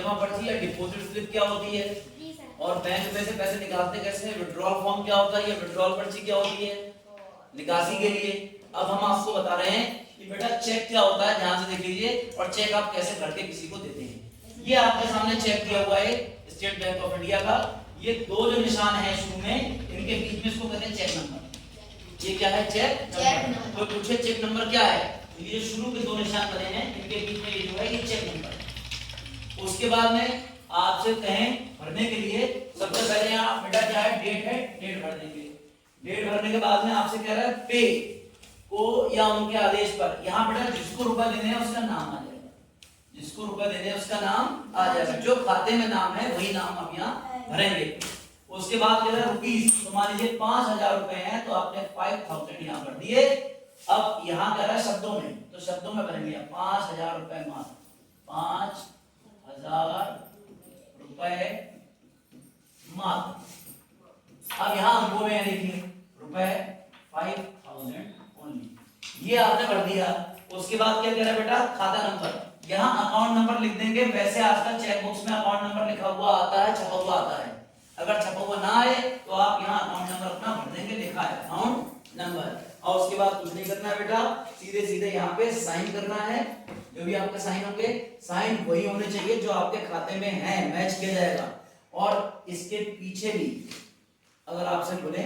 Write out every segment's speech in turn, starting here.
जमा पर्ची या डिपॉजिट स्लिप क्या होती है, और बैंक में से पैसे निकालते कैसे हैं, विड्रॉल फॉर्म क्या होता है या विड्रॉल पर्ची क्या होती है, निकासी के लिए। अब हम आपको बता रहे हैं कि बेटा चेक क्या होता है, ध्यान से देख लीजिए, और चेक आप कैसे करके किसी को देते हैं। ये आपके सामने चेक दिया हुआ है स्टेट बैंक ऑफ इंडिया का, ये दो जो निशान है शुरू में, इनके बीच में इसको कहते हैं चेक नंबर। ये क्या है, चेक नंबर। तो पूछे चेक नंबर क्या है, तो ये शुरू के दो निशान बने हैं, इनके बीच में ये जो है ये चेक नंबर। उसके बाद में आपसे कहें भरने के लिए, सबसे पहले यहाँ बेटा क्या है, डेट है, डेट भर देंगे। डेट भरने के बाद में आपसे कह रहा है पे को या उनके आदेश पर, यहाँ बेटा जिसको रुपए देने हैं उसका नाम आ जाएगा, जिसको रुपए देने हैं उसका नाम आ जाएगा, जो खाते में नाम है वही नाम हम यहाँ भरेंगे। उसके बाद कह रहा है रुपीस, तो मान लीजिए 5000 रुपए हैं तो आपने 5000 यहाँ भर दिए। अब यहाँ कह रहा है शब्दों में, तो शब्दों में भरेंगे 5000 रुपए मात्र, 5000 रुपए मात्र। अब यहाँ अंकों में देखिए रुपए 5000 ओनली, ये आपने भर दिया। उसके बाद क्या कह रहा है बेटा, खाता नंबर, यहाँ अकाउंट नंबर लिख देंगे। वैसे आजकल चेक बुक्स में अकाउंट नंबर लिखा हुआ आता है, छपा हुआ आता है, अगर छपा हुआ ना आए तो आप यहाँ अकाउंट नंबर अपना भर देंगे, लिखा है अकाउंट नंबर। और उसके बाद कुछ नहीं करना है बेटा, सीधे सीधे यहाँ पे साइन करना है। जो भी आपके साइन होंगे, साइन वही होने चाहिए जो आपके खाते में है, मैच किया जाएगा। और इसके पीछे भी अगर आपसे बोले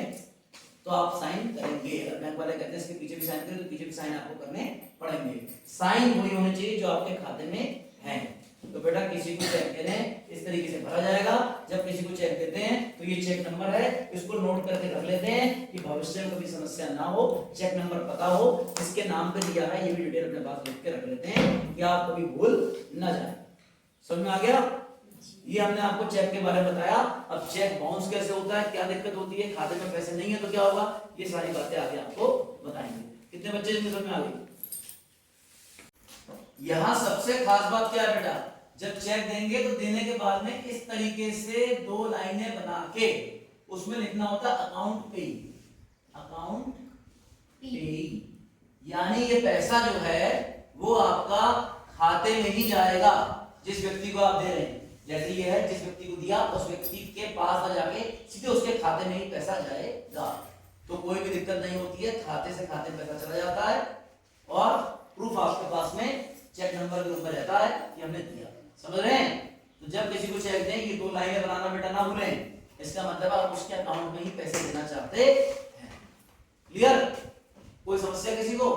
तो आप साइन करेंगे, अगर बैंक वाले कहते हैं इसके पीछे भी साइन करें तो पीछे भी साइन आपको करने पड़ेंगे। साइन वही होने चाहिए जो आपके खाते में है। तो बेटा किसी को चेक करें इस तरीके से भरा जाएगा। जब किसी को चेक देते हैं तो ये चेक नंबर है, इसको नोट करके रख लेते हैं कि भविष्य में कभी समस्या ना हो, चेक नंबर पता हो, इसके नाम पे दिया है, ये भी डिटेल अपने पास लिख के रख लेते हैं कि आप कभी भूल ना जाए। समझ में आ गया? ये हमने आपको चेक के बारे में बताया। अब चेक बाउंस कैसे होता है, क्या दिक्कत होती है, खाते में पैसे नहीं है तो क्या होगा, ये सारी बातें आगे आपको बताएंगे। कितने बच्चे इसमें समझ में आ गई? यहाँ सबसे खास बात क्या है बेटा, जब चेक देंगे तो देने के बाद में इस तरीके से दो लाइनें बना के उसमें लिखना होता है अकाउंट पे, अकाउंट पे, यानी ये पैसा जो है वो आपका खाते में ही जाएगा जिस व्यक्ति को आप दे रहे हैं। जैसे ये है, जिस व्यक्ति को दिया उस व्यक्ति के पास ना जाके सीधे उसके खाते में ही पैसा जाएगा, तो कोई भी दिक्कत नहीं होती है, खाते से खाते पैसा चला जाता है और प्रूफ आपके पास में चेक नंबर के ऊपर रहता है कि हमने दिया। समझ रहे हैं? तो जब किसी को चेक दें, ये दो लाइनें बनाना बेटा ना भूलें, इसका मतलब आप उसके अकाउंट में ही पैसे देना चाहते हैं। क्लियर? कोई समस्या किसी को?